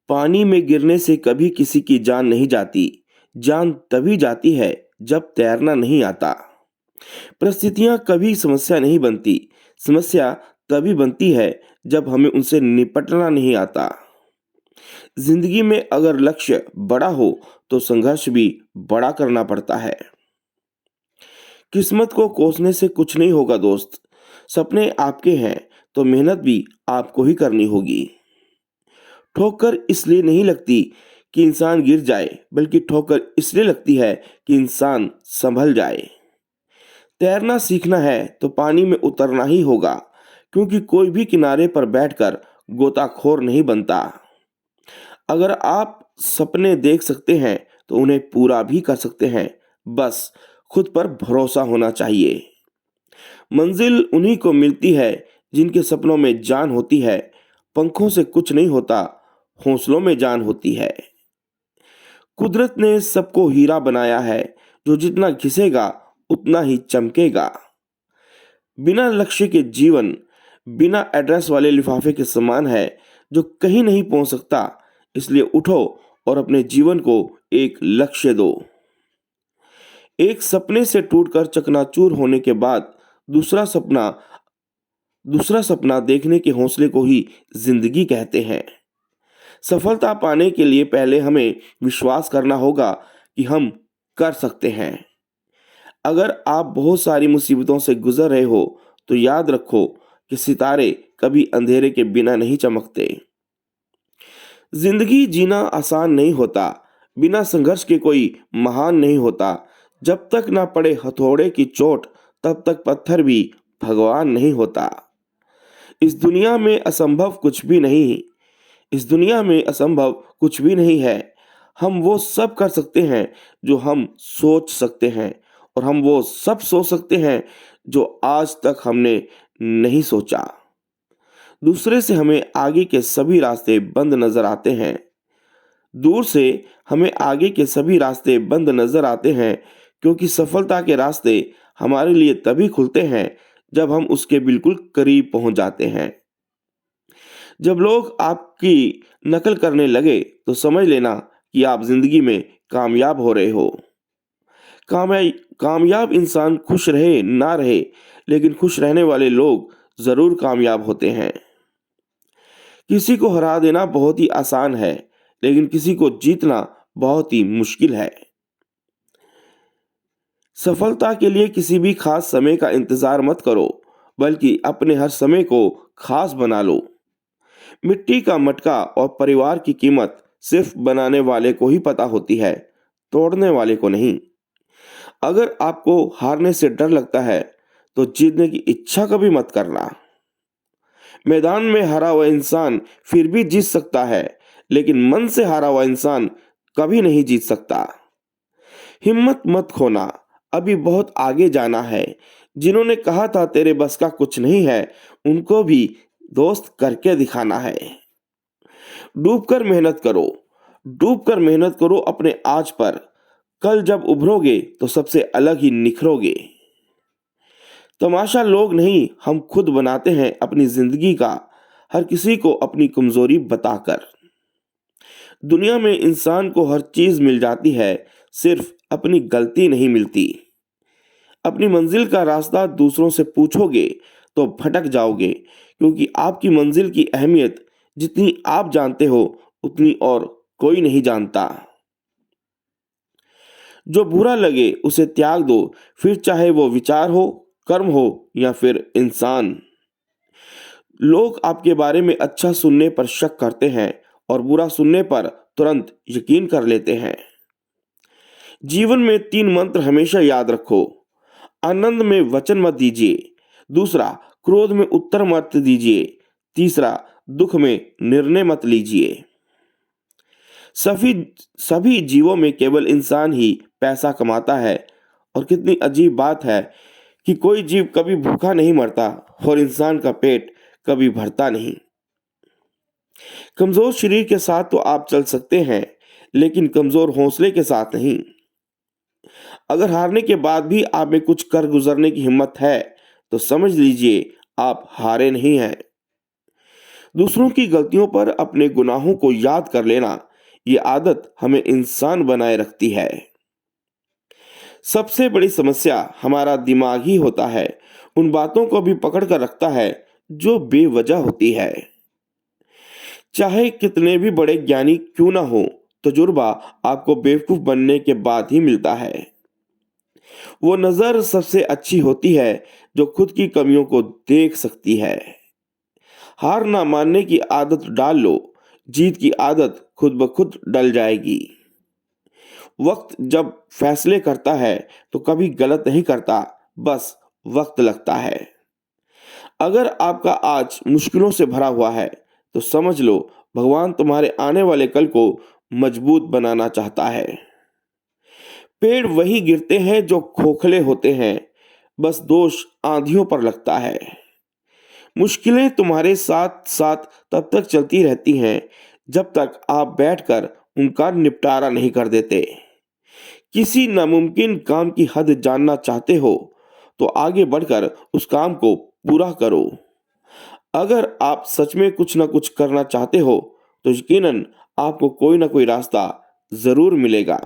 पानी में गिरने से कभी किसी की जान नहीं जाती। जान तभी जाती है जब तैरना नहीं आता। परिस्थितियां कभी समस्या नहीं बनती। समस्या तभी बनती है जब हमें उनसे निपटना नहीं आता। जिंदगी में अगर लक्ष्य बड़ा हो तो संघर्ष भी बड़ा करना पड़ता है। किस्मत को कोसने से कुछ नहीं होगा दोस्त। सपने आपके हैं तो मेहनत भी आपको ही करनी होगी। ठोकर इसलिए नहीं लगती कि इंसान गिर जाए, बल्कि ठोकर इसलिए लगती है कि इंसान संभल जाए। तैरना सीखना है तो पानी में उतरना ही होगा, क्योंकि कोई भी किनारे पर बैठकर गोताखोर नहीं बनता। अगर आप सपने देख सकते हैं तो उन्हें पूरा भी कर सकते हैं। बस खुद पर भरोसा होना चाहिए। मंजिल उन्हीं को मिलती है जिनके सपनों में जान होती है। पंखों से कुछ नहीं होता, हौसलों में जान होती है। कुदरत ने सबको हीरा बनाया है, जो जितना घिसेगा उतना ही चमकेगा। बिना लक्ष्य के जीवन बिना एड्रेस वाले लिफाफे के समान है, जो कहीं नहीं पहुंच सकता। इसलिए उठो और अपने जीवन को एक लक्ष्य दो। एक सपने से टूटकर चकनाचूर होने के बाद दूसरा सपना दूसरा सपना देखने के हौसले को ही जिंदगी कहते हैं। सफलता पाने के लिए पहले हमें विश्वास करना होगा कि हम कर सकते हैं। अगर आप बहुत सारी मुसीबतों से गुजर रहे हो तो याद रखो कि सितारे कभी अंधेरे के बिना नहीं चमकते। जिंदगी जीना आसान नहीं होता। बिना संघर्ष के कोई महान नहीं होता। जब तक ना पड़े हथौड़े की चोट, तब तक पत्थर भी भगवान नहीं होता। इस दुनिया में असंभव कुछ भी नहीं इस दुनिया में असंभव कुछ भी नहीं है। हम वो सब कर सकते हैं जो हम सोच सकते हैं, और हम वो सब सोच सकते हैं जो आज तक हमने नहीं सोचा। दूसरे से हमें आगे के सभी रास्ते बंद नजर आते हैं। दूर से हमें आगे के सभी रास्ते बंद नजर आते हैं, क्योंकि सफलता के रास्ते हमारे लिए तभी खुलते हैं जब हम उसके बिल्कुल करीब पहुंच जाते हैं। जब लोग आपकी नकल करने लगे तो समझ लेना कि आप जिंदगी में कामयाब हो रहे हो। कामया कामयाब इंसान खुश रहे ना रहे, लेकिन खुश रहने वाले लोग जरूर कामयाब होते हैं। किसी को हरा देना बहुत ही आसान है, लेकिन किसी को जीतना बहुत ही मुश्किल है। सफलता के लिए किसी भी खास समय का इंतजार मत करो, बल्कि अपने हर समय को खास बना लो। मिट्टी का मटका और परिवार की कीमत सिर्फ बनाने वाले को ही पता होती है, तोड़ने वाले को नहीं। अगर आपको हारने से डर लगता है तो जीतने की इच्छा कभी मत करना। मैदान में हारा हुआ इंसान फिर भी जीत सकता है, लेकिन मन से हारा हुआ इंसान कभी नहीं जीत सकता। हिम्मत मत खोना, अभी बहुत आगे जाना है। जिन्होंने कहा था तेरे बस का कुछ नहीं है, उनको भी दोस्त करके दिखाना है। डूबकर मेहनत करो, डूबकर मेहनत करो अपने आज पर। कल जब उभरोगे तो सबसे अलग ही निखरोगे। तमाशा लोग नहीं, हम खुद बनाते हैं अपनी जिंदगी का, हर किसी को अपनी कमजोरी बताकर। दुनिया में इंसान को हर चीज मिल जाती है, सिर्फ अपनी गलती नहीं मिलती। अपनी मंजिल का रास्ता दूसरों से पूछोगे तो भटक जाओगे, क्योंकि आपकी मंजिल की अहमियत जितनी आप जानते हो उतनी और कोई नहीं जानता। जो बुरा लगे उसे त्याग दो, फिर चाहे वो विचार हो, कर्म हो या फिर इंसान। लोग आपके बारे में अच्छा सुनने पर शक करते हैं और बुरा सुनने पर तुरंत यकीन कर लेते हैं। जीवन में 3 मंत्र हमेशा याद रखो। आनंद में वचन मत दीजिए। दूसरा, क्रोध में उत्तर मत दीजिए। तीसरा, दुख में निर्णय मत लीजिए। सभी सभी जीवों में केवल इंसान ही पैसा कमाता है, और कितनी अजीब बात है कि कोई जीव कभी भूखा नहीं मरता और इंसान का पेट कभी भरता नहीं। कमजोर शरीर के साथ तो आप चल सकते हैं, लेकिन कमजोर हौसले के साथ नहीं। अगर हारने के बाद भी आप में कुछ कर गुजरने की हिम्मत है तो समझ लीजिए आप हारे नहीं हैं। दूसरों की गलतियों पर अपने गुनाहों को याद कर लेना, ये आदत हमें इंसान बनाए रखती है। सबसे बड़ी समस्या हमारा दिमाग ही होता है, उन बातों को भी पकड़ कर रखता है जो बेवजह होती है। चाहे कितने भी बड़े ज्ञानी क्यों ना हो, तजुर्बा आपको बेवकूफ बनने के बाद ही मिलता है। वो नजर सबसे अच्छी होती है जो खुद की कमियों को देख सकती है। हार ना मानने की आदत डाल लो, जीत की आदत खुद ब खुद डल जाएगी। वक्त जब फैसले करता है तो कभी गलत नहीं करता, बस वक्त लगता है। अगर आपका आज मुश्किलों से भरा हुआ है तो समझ लो भगवान तुम्हारे आने वाले कल को मजबूत बनाना चाहता है। पेड़ वही गिरते हैं जो खोखले होते हैं, बस दोष आंधियों पर लगता है। मुश्किलें तुम्हारे साथ साथ तब तक चलती रहती हैं जब तक आप बैठकर उनका निपटारा नहीं कर देते। किसी नामुमकिन काम की हद जानना चाहते हो तो आगे बढ़कर उस काम को पूरा करो। अगर आप सच में कुछ ना कुछ करना चाहते हो तो यकीनन आपको कोई ना कोई रास्ता जरूर मिलेगा।